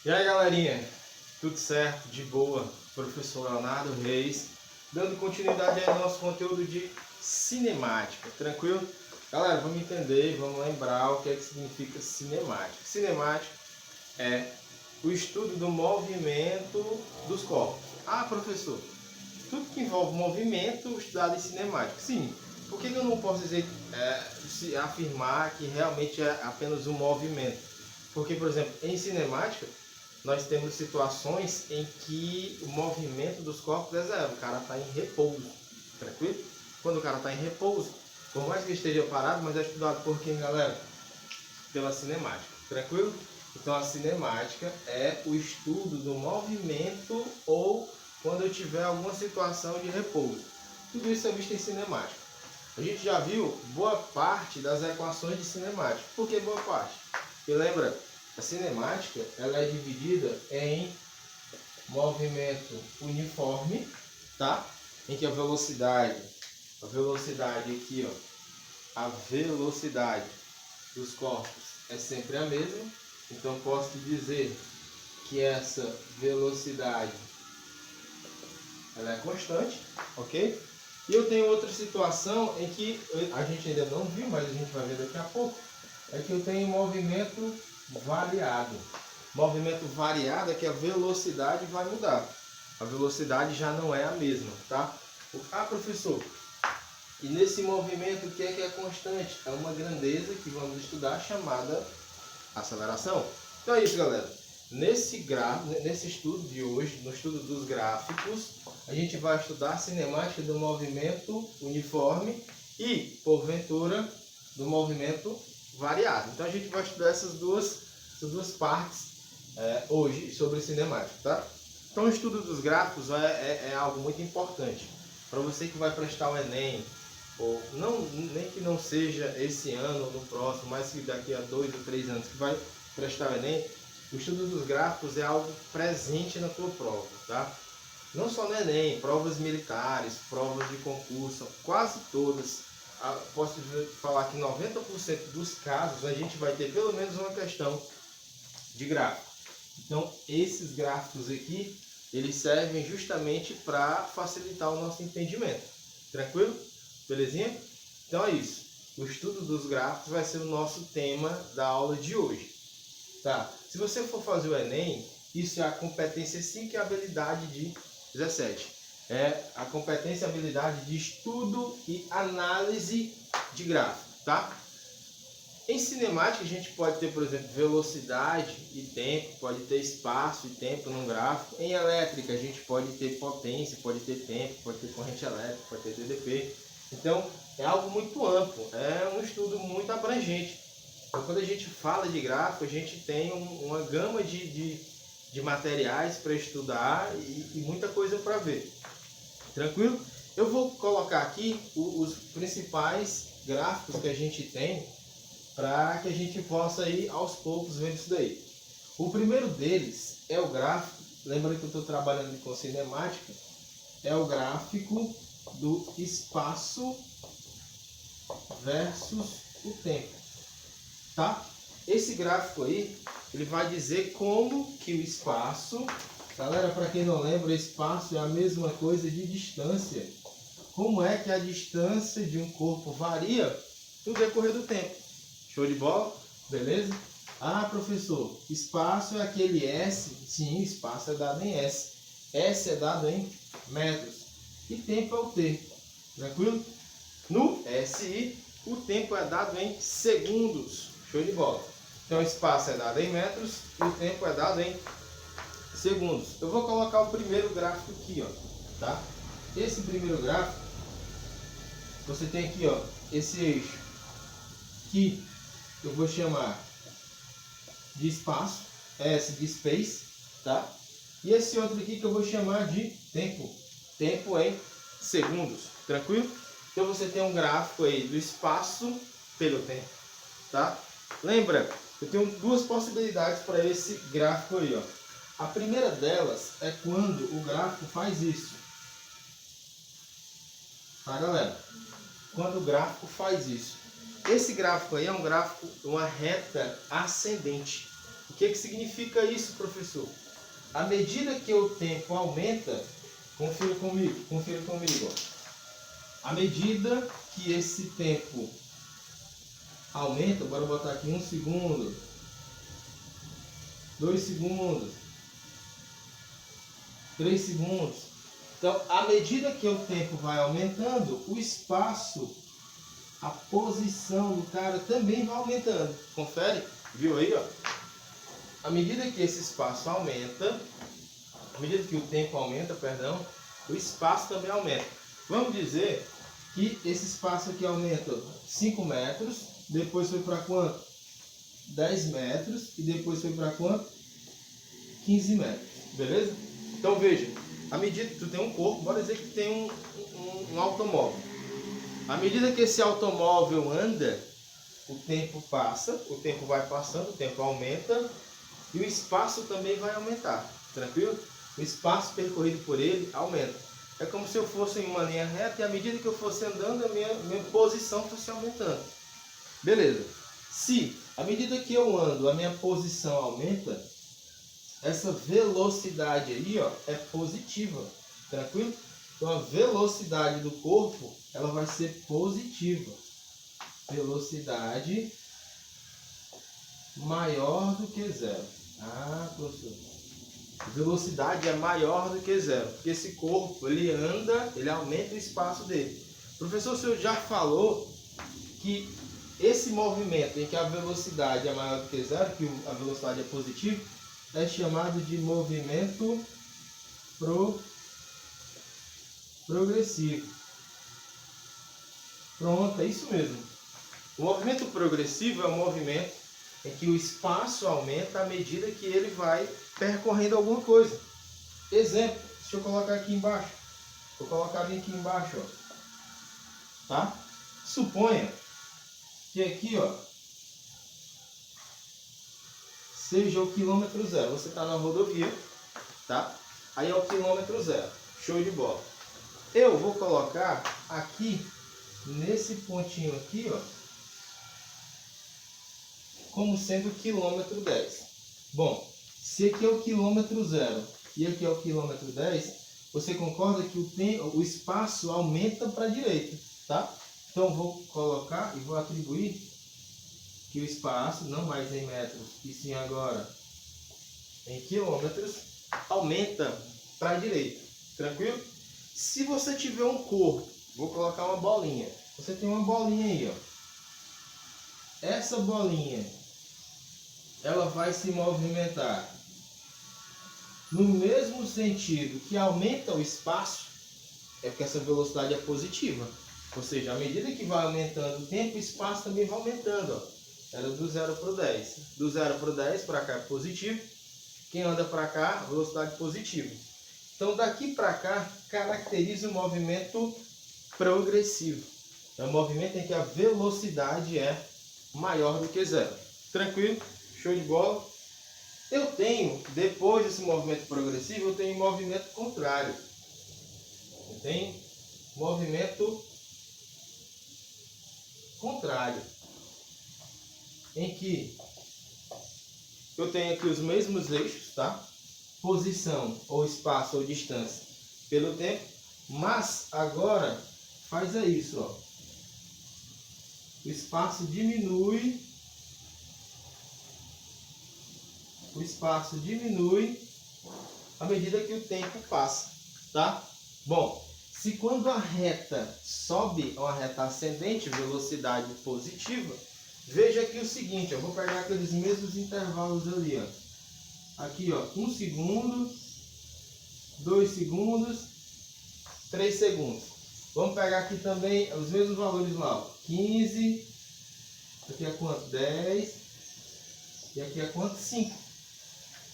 E aí, galerinha, tudo certo? De boa? Professor Leonardo Reis, dando continuidade ao nosso conteúdo de cinemática, tranquilo? Galera, vamos entender, vamos lembrar o que é que significa cinemática. Cinemática é o estudo do movimento dos corpos. Ah, professor, tudo que envolve movimento estudado em cinemática. Sim, por que eu não posso dizer, afirmar que realmente é apenas um movimento? Porque, por exemplo, em cinemática, nós temos situações em que o movimento dos corpos é zero, o cara está em repouso, tranquilo? Quando o cara está em repouso, por mais que esteja parado, mas é estudado por quem, galera? Pela cinemática, tranquilo? Então a cinemática é o estudo do movimento ou quando eu tiver alguma situação de repouso. Tudo isso é visto em cinemática. A gente já viu boa parte das equações de cinemática. Por que boa parte? Porque lembra, a cinemática ela é dividida em movimento uniforme, tá? Em que a velocidade aqui, ó, a velocidade dos corpos é sempre a mesma. Então posso te dizer que essa velocidade ela é constante, ok? E eu tenho outra situação em que a gente ainda não viu, mas a gente vai ver daqui a pouco, é que eu tenho movimento variado. Movimento variado é que a velocidade vai mudar. A velocidade já não é a mesma, tá? Ah, professor, e nesse movimento o que é constante? É uma grandeza que vamos estudar chamada aceleração. Então é isso, galera. Nesse estudo de hoje, no estudo dos gráficos, a gente vai estudar a cinemática do movimento uniforme e, porventura, do movimento variado. Então a gente vai estudar essas duas partes hoje sobre cinemática, tá? Então o estudo dos gráficos é algo muito importante. Para você que vai prestar o Enem, ou não, nem que não seja esse ano ou no próximo, mas que daqui a 2 ou 3 anos que vai prestar o Enem, o estudo dos gráficos é algo presente na tua prova, tá? Não só no Enem, provas militares, provas de concurso, quase todas. Posso falar que 90% dos casos a gente vai ter pelo menos uma questão de gráfico. Então, esses gráficos aqui, eles servem justamente para facilitar o nosso entendimento. Tranquilo? Belezinha? Então é isso. O estudo dos gráficos vai ser o nosso tema da aula de hoje. Tá? Se você for fazer o Enem, isso é a competência 5 e a habilidade de 17. É a competência e habilidade de estudo e análise de gráfico, tá? Em cinemática a gente pode ter, por exemplo, velocidade e tempo, pode ter espaço e tempo num gráfico. Em elétrica a gente pode ter potência, pode ter tempo, pode ter corrente elétrica, pode ter TDP. Então é algo muito amplo, é um estudo muito abrangente. Então quando a gente fala de gráfico, a gente tem uma gama de materiais para estudar e muita coisa para ver. Tranquilo? Eu vou colocar aqui os principais gráficos que a gente tem para que a gente possa ir aos poucos vendo isso daí. O primeiro deles é o gráfico, lembrando que eu estou trabalhando com cinemática, é o gráfico do espaço versus o tempo, tá? Esse gráfico aí, ele vai dizer como que o espaço, galera, para quem não lembra, espaço é a mesma coisa de distância. Como é que a distância de um corpo varia no decorrer do tempo? Show de bola? Beleza? Ah, professor, espaço é aquele S? Sim, espaço é dado em S. S é dado em metros. E tempo é o T. Tranquilo? No SI, o tempo é dado em segundos. Show de bola. Então, o espaço é dado em metros e o tempo é dado em segundos. Eu vou colocar o primeiro gráfico aqui, ó, tá? Esse primeiro gráfico, você tem aqui, ó, esse eixo que eu vou chamar de espaço, S de space, tá? E esse outro aqui que eu vou chamar de tempo, tempo em segundos, tranquilo? Então você tem um gráfico aí do espaço pelo tempo, tá? Lembra, eu tenho duas possibilidades para esse gráfico aí, ó. A primeira delas é quando o gráfico faz isso, tá, galera? Quando o gráfico faz isso. Esse gráfico aí é um gráfico, uma reta ascendente. O que significa isso, professor? À medida que o tempo aumenta, confira comigo. Ó. À medida que esse tempo aumenta, bora botar aqui 1 segundo, 2 segundos, 3 segundos. Então, à medida que o tempo vai aumentando, o espaço, a posição do cara também vai aumentando. Confere? Viu aí, ó? À medida que esse espaço aumenta, à medida que o tempo aumenta, perdão, o espaço também aumenta. Vamos dizer que esse espaço aqui aumenta 5 metros, depois foi para quanto? 10 metros e depois foi para quanto? 15 metros, beleza? Então veja, à medida que tu tem um corpo, bora dizer que tem um automóvel. À medida que esse automóvel anda, o tempo passa, o tempo vai passando, o tempo aumenta e o espaço também vai aumentar, tranquilo? O espaço percorrido por ele aumenta. É como se eu fosse em uma linha reta e à medida que eu fosse andando, a minha posição fosse aumentando. Beleza. Se, à medida que eu ando, a minha posição aumenta, essa velocidade aí, ó, é positiva, tranquilo? Então a velocidade do corpo, ela vai ser positiva. Velocidade maior do que zero. Ah, professor. Velocidade é maior do que zero, porque esse corpo, ele anda, ele aumenta o espaço dele. Professor, o senhor já falou que esse movimento em que a velocidade é maior do que zero, que a velocidade é positiva, é chamado de movimento progressivo. Pronto, é isso mesmo. O movimento progressivo é um movimento em que o espaço aumenta à medida que ele vai percorrendo alguma coisa. Exemplo, deixa eu colocar aqui embaixo. Vou colocar aqui embaixo, ó. Tá? Suponha que aqui, ó, seja o quilômetro zero. Você está na rodovia, tá? Aí é o quilômetro zero. Show de bola. Eu vou colocar aqui, nesse pontinho aqui, ó, como sendo o quilômetro 10. Bom, se aqui é o quilômetro zero e aqui é o quilômetro 10, você concorda que o espaço aumenta para a direita, tá? Então vou colocar e vou atribuir que o espaço, não mais em metros, e sim agora em quilômetros, aumenta para a direita. Tranquilo? Se você tiver um corpo, vou colocar uma bolinha. Você tem uma bolinha aí, ó. Essa bolinha, ela vai se movimentar no mesmo sentido que aumenta o espaço, é porque essa velocidade é positiva. Ou seja, à medida que vai aumentando o tempo, o espaço também vai aumentando, ó. Era do 0 para o 10. Do 0 para o 10, para cá é positivo. Quem anda para cá, velocidade positiva. Então, daqui para cá, caracteriza o movimento progressivo. É um movimento em que a velocidade é maior do que zero. Tranquilo? Show de bola? Eu tenho, depois desse movimento progressivo, eu tenho movimento contrário. Eu tenho movimento contrário. Em que eu tenho aqui os mesmos eixos, tá? Posição, ou espaço, ou distância pelo tempo, mas agora faz isso, ó. O espaço diminui, à medida que o tempo passa, tá? Bom, se quando a reta sobe, uma reta ascendente, velocidade positiva, veja aqui o seguinte, eu vou pegar aqueles mesmos intervalos ali, ó. Aqui, ó, 1 segundo, 2 segundos, 3 segundos. Vamos pegar aqui também os mesmos valores lá, ó. 15, aqui é quanto? 10, e aqui é quanto? 5.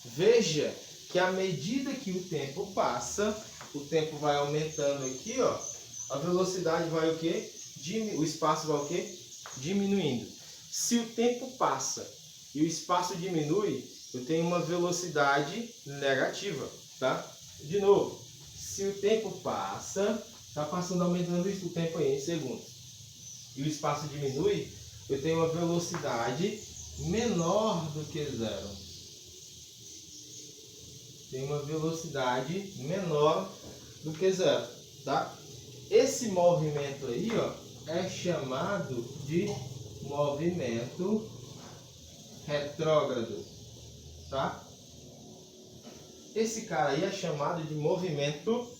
Veja que à medida que o tempo passa, o tempo vai aumentando aqui, ó, a velocidade vai o quê? O espaço vai o quê? Diminuindo. Se o tempo passa e o espaço diminui, eu tenho uma velocidade negativa, tá? De novo, se o tempo passa, está passando, aumentando isso, o tempo aí em segundos, e o espaço diminui, eu tenho uma velocidade menor do que zero. tem uma velocidade menor do que zero, tá? Esse movimento aí, ó, é chamado de movimento retrógrado, tá? Esse cara aí é chamado de movimento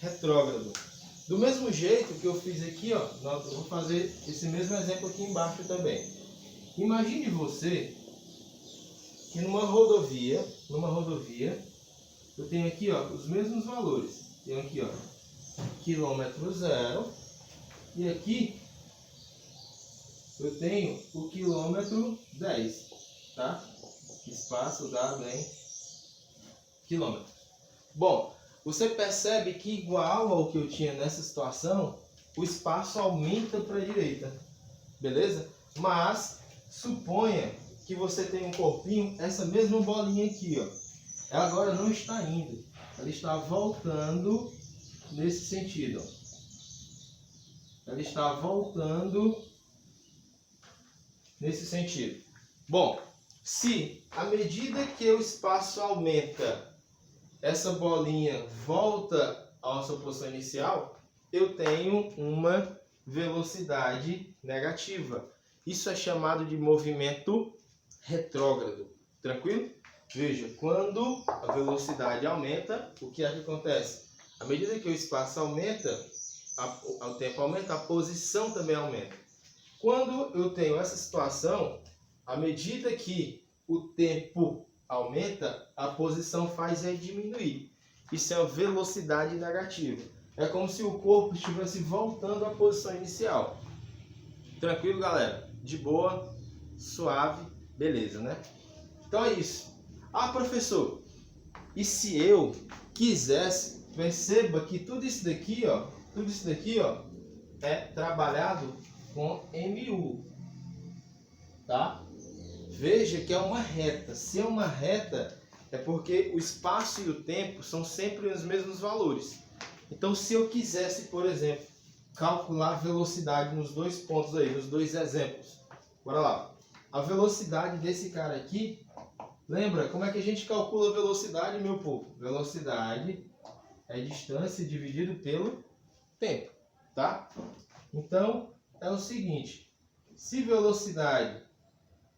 retrógrado. Do mesmo jeito que eu fiz aqui, ó, eu vou fazer esse mesmo exemplo aqui embaixo também. Imagine você que numa rodovia, eu tenho aqui, ó, os mesmos valores. Tenho aqui, ó, quilômetro zero, e aqui eu tenho o quilômetro 10, tá? Espaço dado em quilômetros. Bom, você percebe que igual ao que eu tinha nessa situação, o espaço aumenta para a direita, beleza? Mas suponha que você tem um corpinho, essa mesma bolinha aqui, ó, ela agora não está indo, ela está voltando nesse sentido, ó. Ela está voltando nesse sentido. Bom, se à medida que o espaço aumenta, essa bolinha volta à sua posição inicial, eu tenho uma velocidade negativa. Isso é chamado de movimento retrógrado. Tranquilo? Veja, quando a velocidade aumenta, o que é que acontece? À medida que o espaço aumenta, o tempo aumenta, a posição também aumenta. Quando eu tenho essa situação, à medida que o tempo aumenta, a posição faz diminuir. Isso é a velocidade negativa. É como se o corpo estivesse voltando à posição inicial. Tranquilo, galera? De boa, suave, beleza, né? Então é isso. Ah, professor, e se eu quisesse, perceba que tudo isso daqui, ó, é trabalhado com MU, tá? Veja que é uma reta. Se é uma reta, é porque o espaço e o tempo são sempre os mesmos valores. Então, se eu quisesse, por exemplo, calcular a velocidade nos dois pontos aí, nos dois exemplos. Bora lá. A velocidade desse cara aqui, lembra como é que a gente calcula a velocidade, meu povo? Velocidade é distância dividido pelo tempo, tá? Então, é o seguinte, se velocidade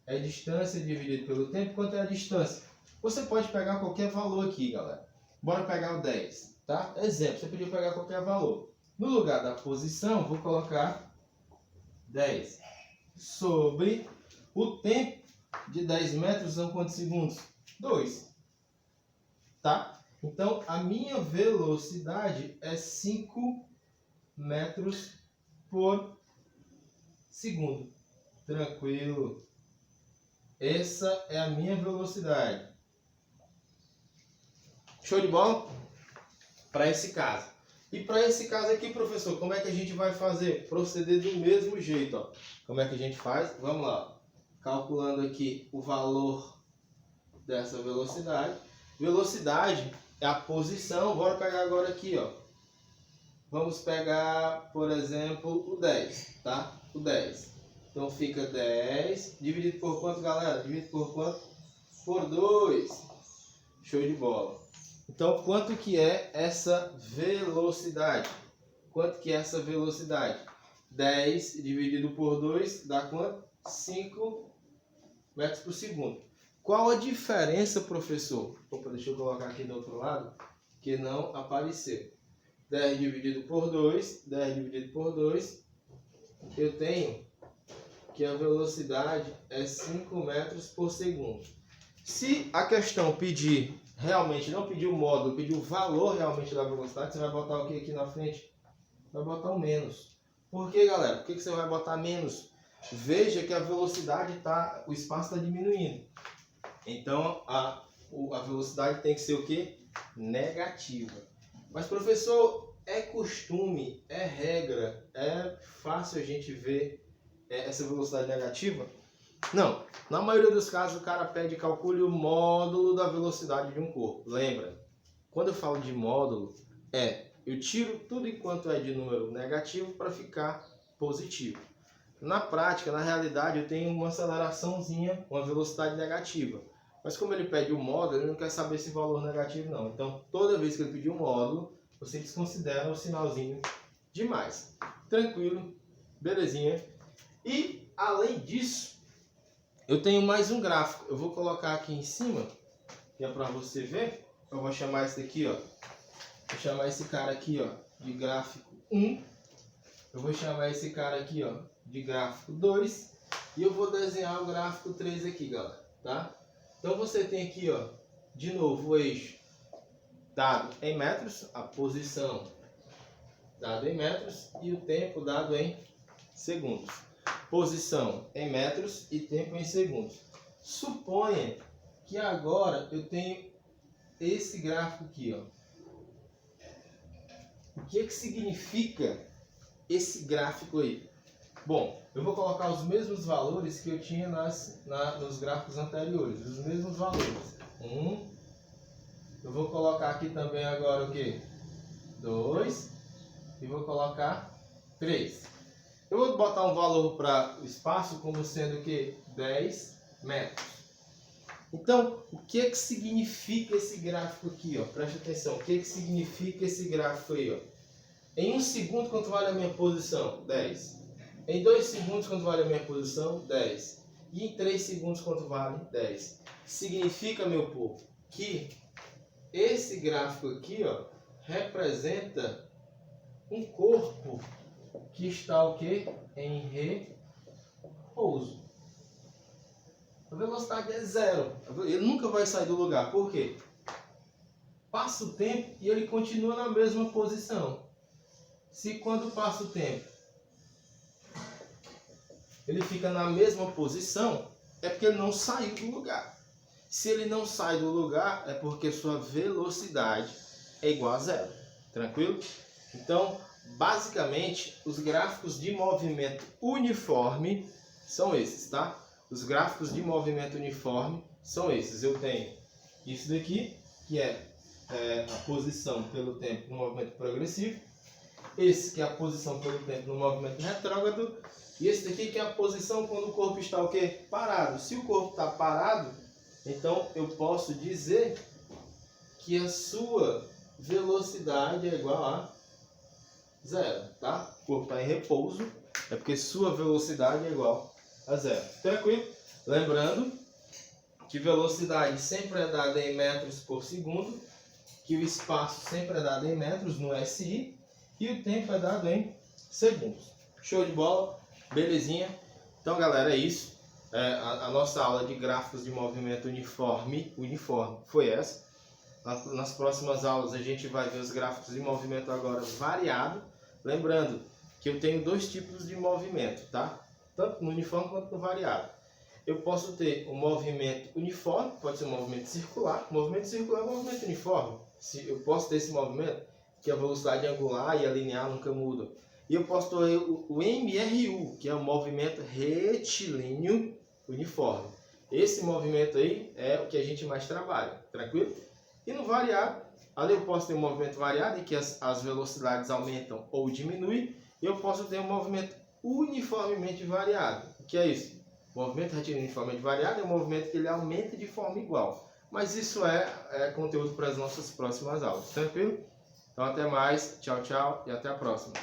é distância dividido pelo tempo, quanto é a distância? Você pode pegar qualquer valor aqui, galera. Bora pegar o 10, tá? Exemplo, você podia pegar qualquer valor. No lugar da posição, vou colocar 10 sobre o tempo de 10 metros são quantos segundos? 2, tá? Então, a minha velocidade é 5 metros por segundo. Tranquilo. Essa é a minha velocidade. Show de bola? Para esse caso. E para esse caso aqui, professor, como é que a gente vai fazer? Proceder do mesmo jeito, ó. Como é que a gente faz? Vamos lá. Calculando aqui o valor dessa velocidade. Velocidade é a posição. Bora pegar agora aqui, ó. Vamos pegar, por exemplo, o 10, tá? O 10. Então fica 10 dividido por quanto, galera? Dividido por quanto? Por 2. Show de bola. Então, quanto que é essa velocidade? Quanto que é essa velocidade? 10 dividido por 2 dá quanto? 5 metros por segundo. Qual a diferença, professor? Opa, deixa eu colocar aqui do outro lado, que não apareceu. 10 dividido por 2, 10 dividido por 2, eu tenho que a velocidade é 5 metros por segundo. Se a questão pedir, realmente não pedir o módulo, pedir o valor realmente da velocidade, você vai botar o que aqui na frente? Vai botar o menos. Por que, galera? Por que você vai botar menos? Veja que a velocidade tá, o espaço está diminuindo. Então a velocidade tem que ser o que? Negativa. Mas, professor, é costume, é regra, é fácil a gente ver essa velocidade negativa? Não. Na maioria dos casos, o cara pede calcule o módulo da velocidade de um corpo. Lembra? Quando eu falo de módulo, eu tiro tudo enquanto é de número negativo para ficar positivo. Na prática, na realidade, eu tenho uma aceleraçãozinha, uma velocidade negativa. Mas como ele pede o módulo, ele não quer saber esse valor negativo não. Então, toda vez que ele pedir um módulo, você desconsidera o sinalzinho de mais. Tranquilo? Belezinha? E, além disso, eu tenho mais um gráfico. Eu vou colocar aqui em cima, que é para você ver. Eu vou chamar esse daqui, ó. Vou chamar esse cara aqui, ó, de gráfico 1. Eu vou chamar esse cara aqui, ó, de gráfico 2. E eu vou desenhar o gráfico 3 aqui, galera, tá? Então você tem aqui, ó, de novo o eixo dado em metros, a posição dado em metros e o tempo dado em segundos. Posição em metros e tempo em segundos. Suponha que agora eu tenho esse gráfico aqui, ó. O que significa esse gráfico aí? Bom, eu vou colocar os mesmos valores que eu tinha nos gráficos anteriores, os mesmos valores. 1. Eu vou colocar aqui também agora o que? 2. E vou colocar 3. Eu vou botar um valor para o espaço como sendo o que? 10 metros. Então, o que significa esse gráfico aqui, ó? Preste atenção, o que significa esse gráfico aí, ó? Em 1 segundo, quanto vale a minha posição? 10. Em 2 segundos, quanto vale a minha posição? 10. E em 3 segundos, quanto vale? 10. Significa, meu povo, que esse gráfico aqui, ó, representa um corpo que está o quê? Em repouso. A velocidade é zero. Ele nunca vai sair do lugar. Por quê? Passa o tempo e ele continua na mesma posição. Se quando passa o tempo ele fica na mesma posição, é porque ele não saiu do lugar. Se ele não sai do lugar, é porque sua velocidade é igual a zero. Tranquilo? Então, basicamente, os gráficos de movimento uniforme são esses, tá? Os gráficos de movimento uniforme são esses. Eu tenho isso daqui, que é a posição pelo tempo no movimento progressivo. Esse que é a posição pelo tempo no movimento retrógrado. E esse daqui que é a posição quando o corpo está o quê? Parado. Se o corpo está parado, então eu posso dizer que a sua velocidade é igual a zero, tá? O corpo está em repouso, é porque sua velocidade é igual a zero. Tranquilo? Lembrando que velocidade sempre é dada em metros por segundo, que o espaço sempre é dado em metros no SI e o tempo é dado em segundos. Show de bola? Belezinha? Então, galera, é isso. A nossa aula de gráficos de movimento uniforme foi essa. Nas próximas aulas a gente vai ver os gráficos de movimento agora variado. Lembrando que eu tenho dois tipos de movimento, tá? Tanto no uniforme quanto no variado. Eu posso ter um movimento uniforme, pode ser um movimento circular. O movimento circular é um movimento uniforme. Eu posso ter esse movimento que a velocidade angular e a linear nunca mudam. E eu posso ter o MRU, que é um movimento retilíneo uniforme. Esse movimento aí é o que a gente mais trabalha, tranquilo? E no variado, ali eu posso ter um movimento variado em que as velocidades aumentam ou diminuem. E eu posso ter um movimento uniformemente variado. O que é isso? O movimento retilíneo uniformemente variado é um movimento que ele aumenta de forma igual. Mas isso é conteúdo para as nossas próximas aulas, tranquilo? Então até mais, tchau, tchau e até a próxima.